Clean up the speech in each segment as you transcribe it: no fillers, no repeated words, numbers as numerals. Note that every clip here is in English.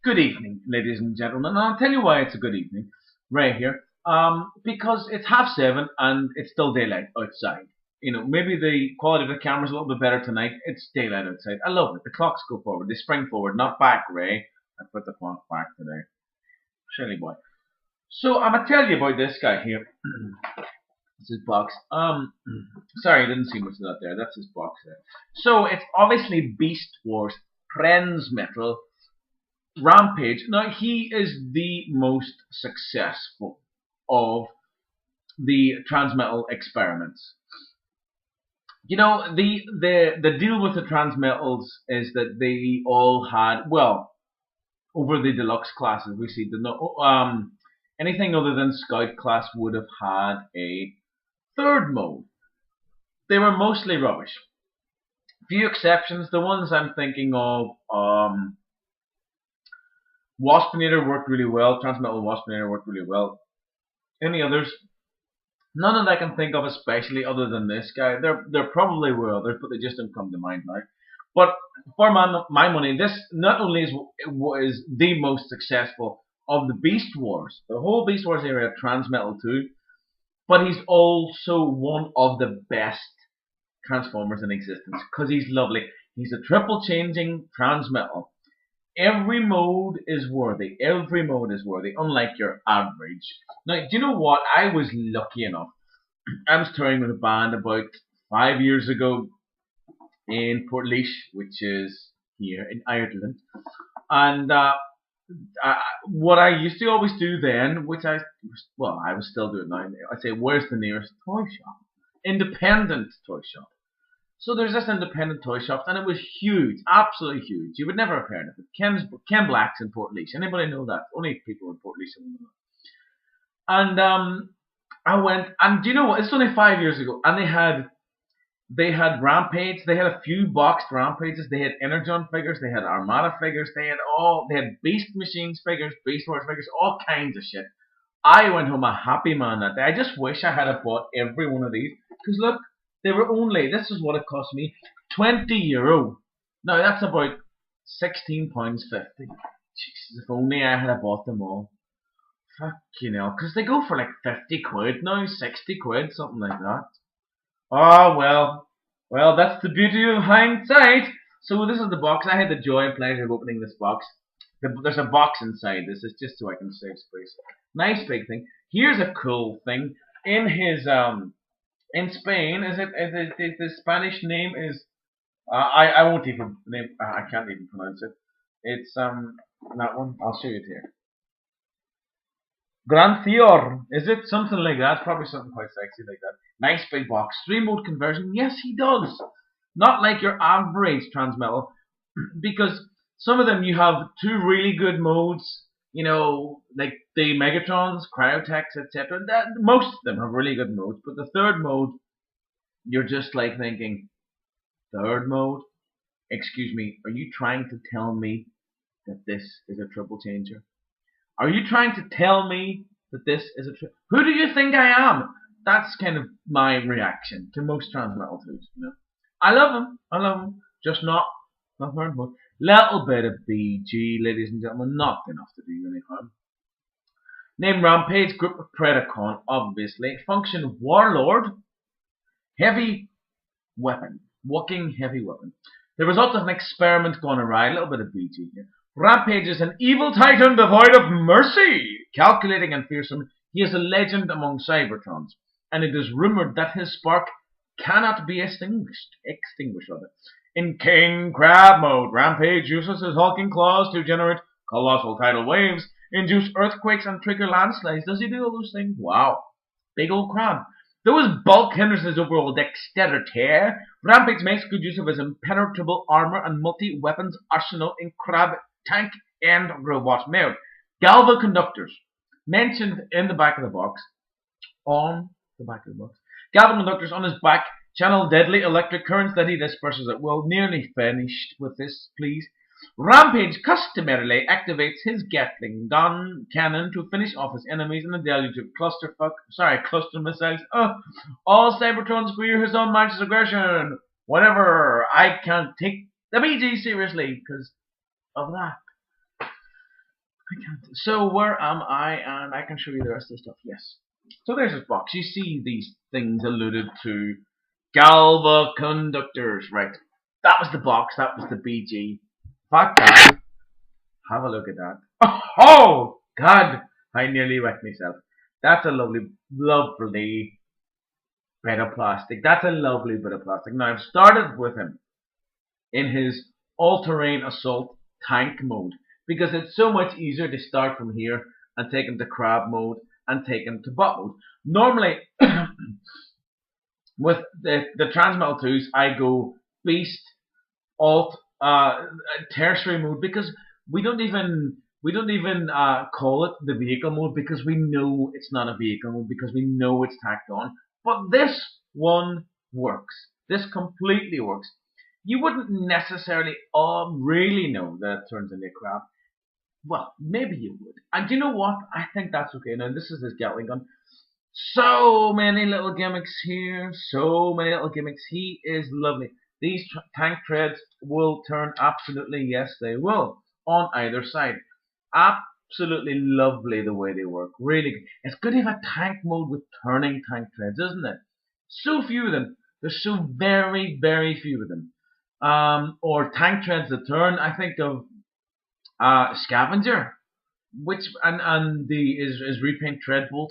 Good evening, ladies and gentlemen. And I'll tell you why it's a good evening, right here. Because it's 7:30 and it's still daylight outside. Maybe the quality of the camera's a little bit better tonight. It's daylight outside. I love it. The clocks go forward. They spring forward, not back, Ray. I put the clock back today. Silly boy. So I'm gonna tell you about this guy here. This is box. Sorry, I didn't see much of that there. That's his box there. So it's obviously Beast Wars, Transmetal, Rampage. Now he is the most successful of the Transmetal experiments. The deal with the Transmetals is that they all had, well, over the deluxe classes we see anything other than Scout class would have had a third mode. They were mostly rubbish. Few exceptions. The ones I'm thinking of, Waspinator worked really well. Transmetal Waspinator worked really well. Any others? None that I can think of, especially other than this guy. There probably were others, but they just don't come to mind now. But for my money, this not only is the most successful of the Beast Wars, the whole Beast Wars area, Transmetal 2, but he's also one of the best Transformers in existence because he's lovely. He's a triple changing Transmetal. Every mode is worthy. Every mode is worthy, unlike your average. Now, do you know what? I was lucky enough. I was touring with a band about 5 years ago in Portlaoise, which is here in Ireland. And what I used to always do then, I was still doing now. I'd say, where's the nearest toy shop? Independent toy shop. So there's this independent toy shop, and it was huge, absolutely huge. You would never have heard of it. Ken Black's in Portlaoise. Anybody know that? Only people in Portlaoise know that. And I went, and do you know what? It's only 5 years ago, and they had Rampage. They had a few boxed Rampages. They had Energon figures. They had Armada figures. They had Beast Machines figures, Beast Wars figures, all kinds of shit. I went home a happy man that day. I just wish I had bought every one of these, because look. They were only, this is what it cost me, €20. Now that's about £16.50. Jesus, if only I had bought them all. Fuck, because they go for like 50 quid now, 60 quid, something like that. Oh, well, that's the beauty of hindsight. So this is the box. I had the joy and pleasure of opening this box. There's a box inside this. It's just so I can save space. Nice big thing. Here's a cool thing. In Spain, the Spanish name is I won't even name. I can't even pronounce it. It's that one. I'll show you it here. Gran Fior. Is it something like that? Probably something quite sexy like that. Nice big box. 3-mode conversion. Yes, he does. Not like your average Transmetal, because some of them you have 2 really good modes. Like the Megatrons, Cryotex, etc. Most of them have really good modes, but the third mode, you're just like thinking, third mode? Excuse me, are you trying to tell me that this is a triple changer? Are you trying to tell me that this is a triple? Who do you think I am? That's kind of my reaction to most Transmetal 2s. I love them, just not third mode. Little bit of BG, ladies and gentlemen, not enough to do any harm. Name Rampage, group of Predacon, obviously. Function Warlord, heavy weapon, walking heavy weapon. The result of an experiment gone awry, a little bit of BG here. Rampage is an evil titan devoid of mercy, calculating and fearsome. He is a legend among Cybertrons, and it is rumored that his spark cannot be extinguished. In King Crab mode, Rampage uses his hulking claws to generate colossal tidal waves, induce earthquakes, and trigger landslides. Does he do all those things? Wow. Big old crab. Though his bulk hinders his overall dexterity, Rampage makes good use of his impenetrable armor and multi-weapons arsenal in crab, tank, and robot mode. Galva conductors. Mentioned in the back of the box. On the back of the box. Galva conductors on his back channel deadly electric currents that he disperses at will. Nearly finished with this, please. Rampage customarily activates his Gatling gun cannon to finish off his enemies in a deluge of cluster missiles. All Cybertrons fear his unmatched aggression. Whatever, I can't take the BG seriously because of that. I can't. So where am I? And I can show you the rest of the stuff. Yes. So there's this box. You see these things alluded to Galva conductors, right? That was the box. That was the BG. Fuck that. Have a look at that. Oh God! I nearly wet myself. That's a lovely, lovely bit of plastic. That's a lovely bit of plastic. Now I've started with him in his all-terrain assault tank mode because it's so much easier to start from here and take him to crab mode and take him to bot mode. Normally, with the Transmetal 2s, I go beast, alt, tertiary mode because we don't even call it the vehicle mode because we know it's not a vehicle mode because we know it's tacked on. But this one works. This completely works. You wouldn't necessarily really know that it turns into a crab. Well, maybe you would. And you know what? I think that's okay. Now this is his Gatling gun. So many little gimmicks here. So many little gimmicks. He is lovely. These tank treads will turn absolutely, yes, they will, on either side. Absolutely lovely the way they work. Really good. It's good to have a tank mode with turning tank treads, isn't it? So few of them. There's so very, very few of them. Or tank treads that turn. I think of Scavenger, which and the is repaint Treadbolt.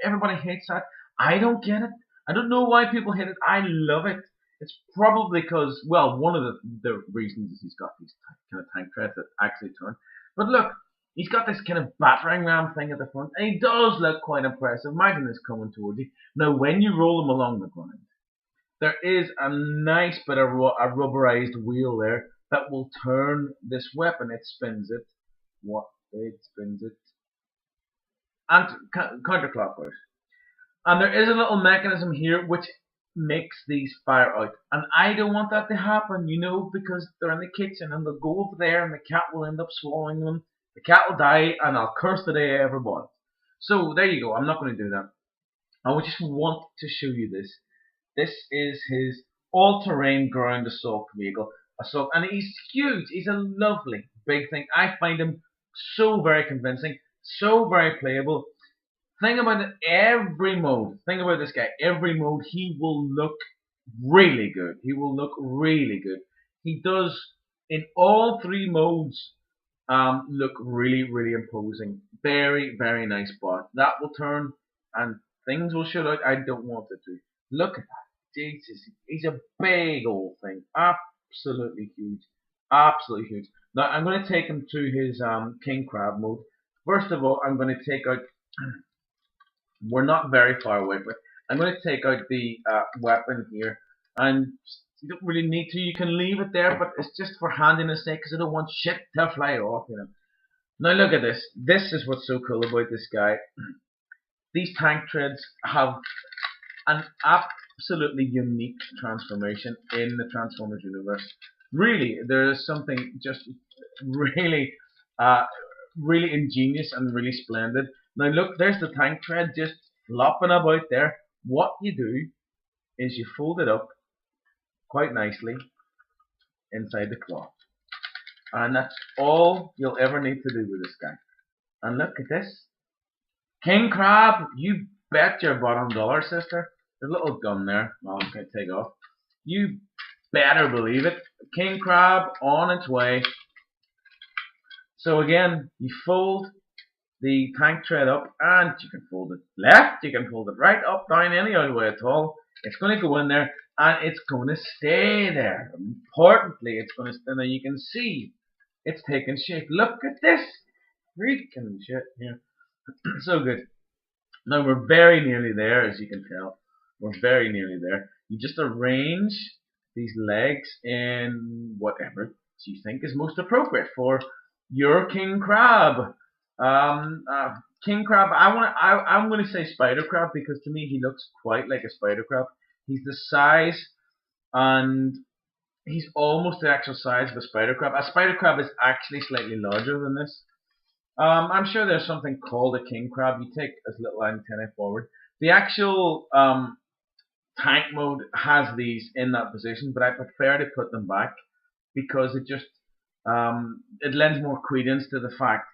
Everybody hates that. I don't get it. I don't know why people hate it. I love it. It's probably because, well, one of the reasons is he's got these kind of tank treads that actually turn. But look, he's got this kind of battering ram thing at the front, and he does look quite impressive. Imagine this coming towards you. Now, when you roll him along the ground, there is a nice bit of a rubberized wheel there that will turn this weapon. It spins it. What? It spins it. And counterclockwise. And there is a little mechanism here which makes these fire out. And I don't want that to happen, you know, because they're in the kitchen and they'll go over there and the cat will end up swallowing them. The cat will die and I'll curse the day I ever bought it. So there you go. I'm not going to do that. I would just want to show you this. This is his all-terrain ground assault vehicle. Assault, and he's huge. He's a lovely big thing. I find him so very convincing, so very playable. Think about it, every mode. Think about this guy. Every mode, he will look really good. He will look really good. He does in all three modes look really, really imposing. Very, very nice bot. That will turn and things will shoot out. I don't want it to. Look at that. Jesus, he's a big old thing. Absolutely huge. Absolutely huge. Now I'm going to take him to his King Crab mode. First of all, I'm going to take out. We're not very far away, but I'm going to take out the weapon here, and you don't really need to. You can leave it there, but it's just for handiness sake because I don't want shit to fly off. You know. Now look at this. This is what's so cool about this guy. These tank treads have an absolutely unique transformation in the Transformers universe. Really, there is something just really, really ingenious and really splendid. Now look, there's the tank tread just flopping about there. What you do is you fold it up quite nicely inside the cloth. And that's all you'll ever need to do with this guy. And look at this. King Crab, you bet your bottom dollar, sister. There's a little gun there. Well, I'm going to take off. You better believe it. King Crab on its way. So again, you fold the tank tread up, and you can fold it left, you can fold it right, up, down, any other way at all. It's going to go in there, and it's going to stay there. Importantly, it's going to stay there. You can see it's taking shape. Look at this. Freaking shit here. So good. Now we're very nearly there, as you can tell. We're very nearly there. You just arrange these legs in whatever you think is most appropriate for your King Crab. King Crab. I'm going to say Spider Crab because to me he looks quite like a Spider Crab. He's the size, and he's almost the actual size of a Spider Crab. A Spider Crab is actually slightly larger than this. I'm sure there's something called a King Crab. You take as little antennae forward. The actual tank mode has these in that position, but I prefer to put them back because it just it lends more credence to the fact.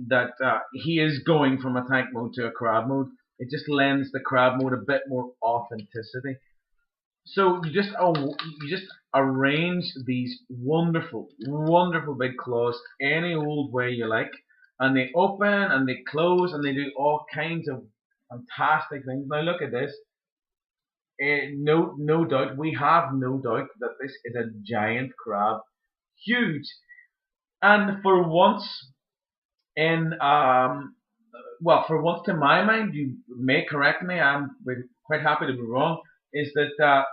that he is going from a tank mode to a crab mode. It just lends the crab mode a bit more authenticity. So you just arrange these wonderful, wonderful big claws any old way you like, and they open and they close and they do all kinds of fantastic things. Now look at this. No doubt, we have no doubt that this is a giant crab, huge, and for once in for once to my mind, you may correct me. I'm quite happy to be wrong. Is that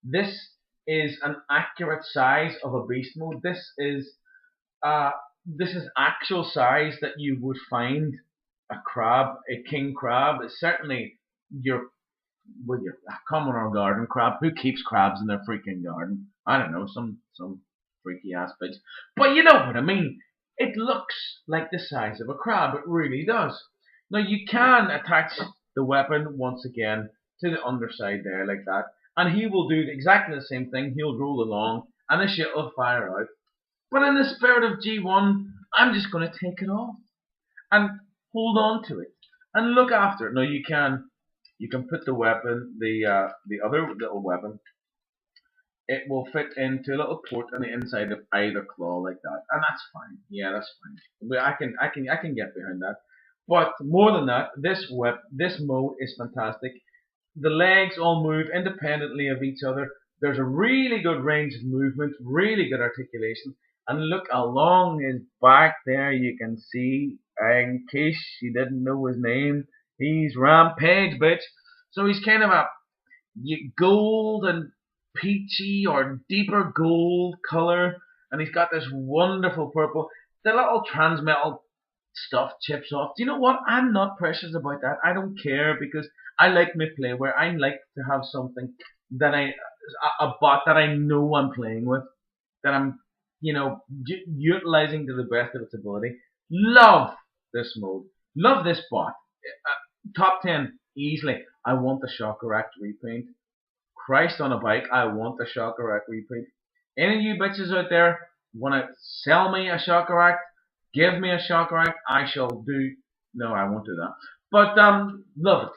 this is an accurate size of a beast mode? Uh, this is actual size that you would find a crab, a king crab. It's certainly your your common or garden crab. Who keeps crabs in their freaking garden? I don't know, some freaky ass bitch. But you know what I mean. It looks like the size of a crab. It really does. Now you can attach the weapon once again to the underside there like that, and he will do exactly the same thing. He'll roll along, and the shit will fire out. But in the spirit of G1, I'm just going to take it off and hold on to it and look after it. Now you can put the weapon, the other little weapon. It will fit into a little port on the inside of either claw like that, and that's fine. Yeah, that's fine. But I can get behind that. But more than that, this mode is fantastic. The legs all move independently of each other. There's a really good range of movement, really good articulation, and look along his back there. You can see, in case you didn't know his name, he's Rampage, bitch. So he's kind of a gold and peachy or deeper gold color, and he's got this wonderful purple. The little transmetal stuff chips off. Do you know what? I'm not precious about that. I don't care because I like my playware. I like to have something that a bot that I know I'm playing with, that I'm, utilizing to the best of its ability. Love this mode. Love this bot. Top 10 easily. I want the Shockeract repaint. Christ on a bike, I want the Shockeract repaint. Any of you bitches out there want to sell me a Shockeract? Give me a Shockeract. I shall do. No, I won't do that. But love it.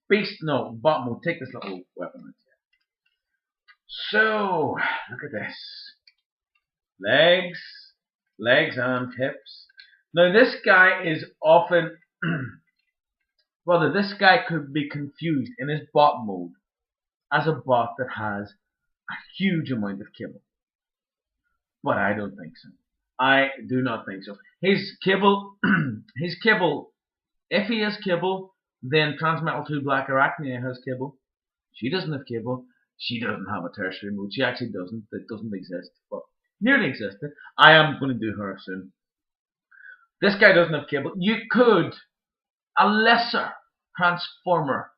Beast, no, bot mode. Take this little weapon. So look at this. Legs and hips. Now this guy is often, rather this guy could be confused in his bot mode as a bot that has a huge amount of kibble. But I don't think so. I do not think so. His kibble, if he has kibble, then Transmetal 2 Black Arachnia has kibble. She doesn't have kibble. She doesn't have a tertiary mode. She actually doesn't. It doesn't exist. But nearly existed. I am going to do her soon. This guy doesn't have kibble. You could, a lesser Transformer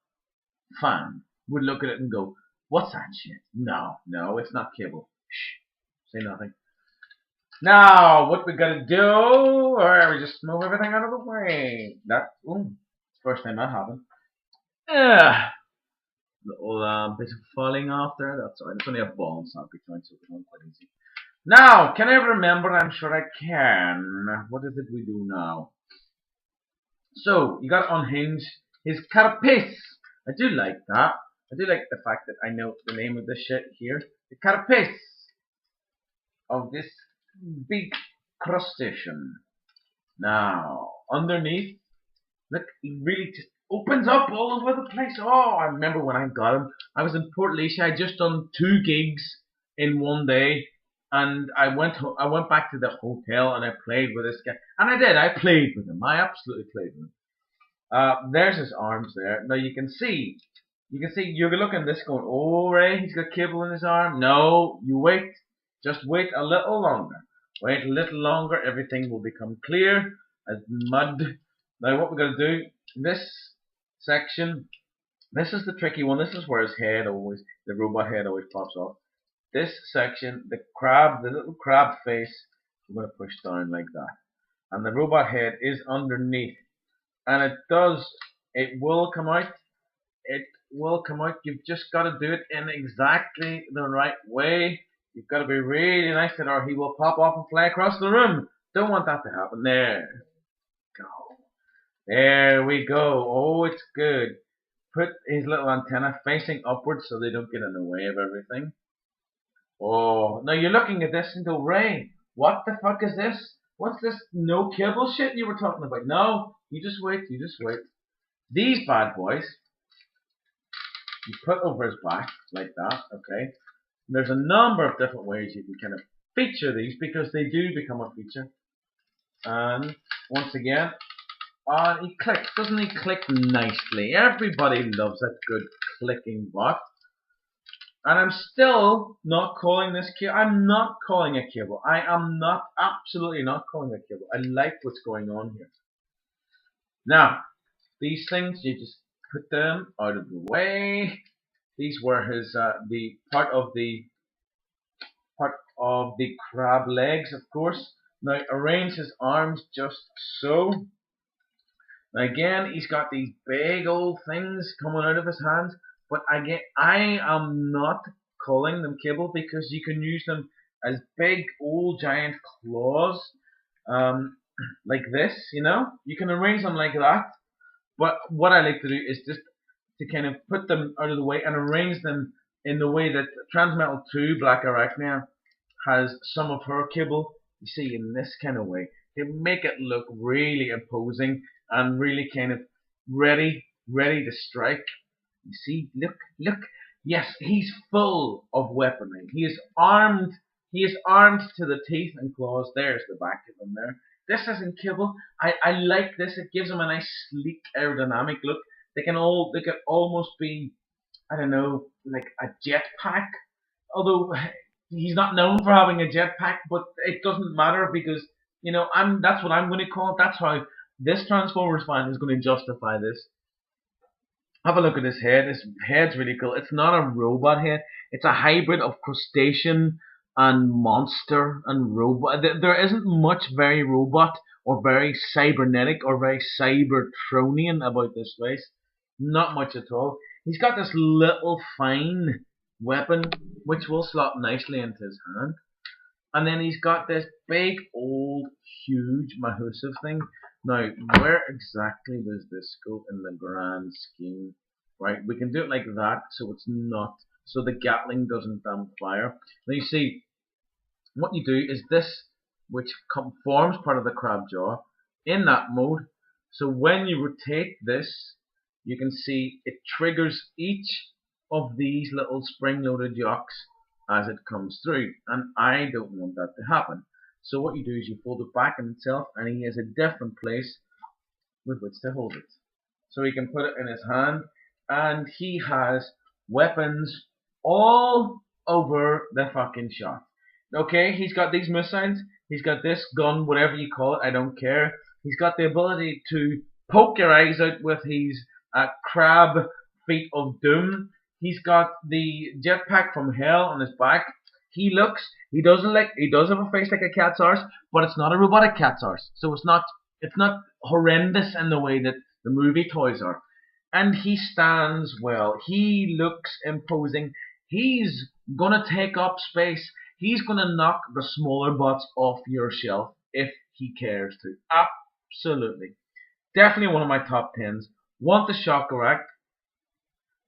fan would look at it and go, what's that shit? No, it's not kibble. Shh, say nothing. Now, what we gotta do, or we just move everything out of the way. First time that happened. Little bit of falling off there, that's alright. It's only a ball and socket joint, so it's not quite easy. Now, can I remember? I'm sure I can. What is it we do now? So, you gotta unhinge his carapace. I do like that. I do like the fact that I know the name of this shit here. The carapace of this big crustacean. Now, underneath, look, he really just opens up all over the place. Oh, I remember when I got him. I was in Port Alicia. I just done 2 gigs in one day, and I went back to the hotel and I played with this guy. And I did. I played with him. I absolutely played with him. There's his arms there. Now you can see. You're looking at this going, oh, Ray, he's got kibble in his arm. No, you wait. Just wait a little longer. Wait a little longer. Everything will become clear as mud. Now what we're going to do, this section, this is the tricky one. This is where his head always, the robot head always pops off. This section, the little crab face, we're going to push down like that. And the robot head is underneath. And it will come out. It will come out. You've just got to do it in exactly the right way. You've got to be really nice to it, or he will pop off and fly across the room. Don't want that to happen. There. Go. There we go. Oh, it's good. Put his little antenna facing upwards so they don't get in the way of everything. Oh, now you're looking at this and go, Ray, what the fuck is this? What's this no cable shit you were talking about? No, you just wait, you just wait. These bad boys, you put over his back like that, okay? There's a number of different ways you can kind of feature these because they do become a feature. And once again, he clicks. Doesn't he click nicely? Everybody loves a good clicking bot. And I'm still not calling this cable. I'm not calling a cable. I am not, absolutely not calling a cable. I like what's going on here. Now, these things, you just put them out of the way. These were his, the part of the crab legs, of course. Now, arrange his arms just so. Now again, he's got these big old things coming out of his hands, but again, I am not calling them cable because you can use them as big old giant claws, like this, you know? You can arrange them like that, but what I like to do is just to kind of put them out of the way and arrange them in the way that Transmetal 2 Black Arachnia has some of her cable, you see, in this kind of way. They make it look really imposing and really kind of ready to strike. You see, look. Yes, he's full of weaponry. He is armed to the teeth and claws. There's the back of him there. This isn't cable. I like this. It gives him a nice sleek aerodynamic look. They could almost be, I don't know, like a jetpack. Although he's not known for having a jetpack, but it doesn't matter because, you know, that's what I'm going to call it. That's how this Transformers fan is going to justify this. Have a look at his head. His head's really cool. It's not a robot head. It's a hybrid of crustacean and monster and robot. There isn't much very robot or very cybernetic or very cybertronian about this face. Not much at all. He's got this little fine weapon which will slot nicely into his hand. And then he's got this big, old, huge, massive thing. Now, where exactly does this go in the grand scheme? Right, we can do it like that, so it's not, so the Gatling doesn't fire. Now you see, what you do is this, which forms part of the crab jaw, in that mode. So when you rotate this, you can see it triggers each of these little spring-loaded yokes as it comes through, and I don't want that to happen. So what you do is you fold it back in itself, and he has a different place with which to hold it. So he can put it in his hand, and he has weapons all over the fucking shot. Okay, he's got these missiles, he's got this gun, whatever you call it, I don't care. He's got the ability to poke your eyes out with his crab feet of doom. He's got the jetpack from hell on his back. He does have a face like a cat's arse, but it's not a robotic cat's arse. So it's not horrendous in the way that the movie toys are. And he stands well. He looks imposing. He's gonna take up space. He's gonna knock the smaller bots off your shelf if he cares to. Absolutely. Definitely one of my top 10s. Want the Shocker Act.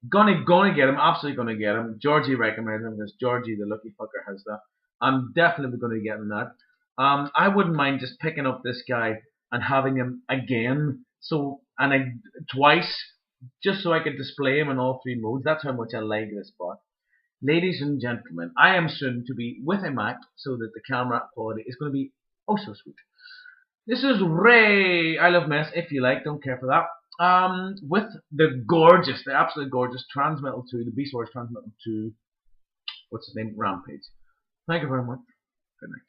Gonna get him, absolutely gonna get him. Georgie recommended him because Georgie, the lucky fucker, has that. I'm definitely gonna get him that. I wouldn't mind just picking up this guy and having him again, twice, just so I could display him in all three modes. That's how much I like this bot. Ladies and gentlemen, I am soon to be with a Mac, so that the camera quality is going to be oh so sweet. This is Ray. I love mess. If you like, don't care for that. With the absolutely gorgeous Transmetal 2, the Beast Wars Transmetal 2, what's his name? Rampage. Thank you very much. Good night.